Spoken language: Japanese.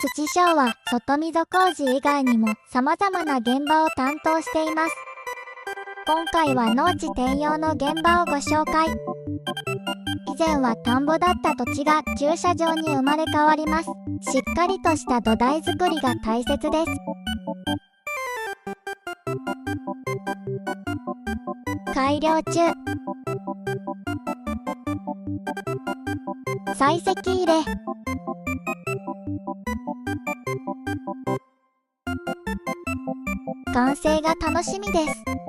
土商は外溝工事以外にも様々な現場を担当しています。今回は農地転用の現場をご紹介。以前は田んぼだった土地が駐車場に生まれ変わります。しっかりとした土台作りが大切です。改良中。採石入れ。完成が楽しみです。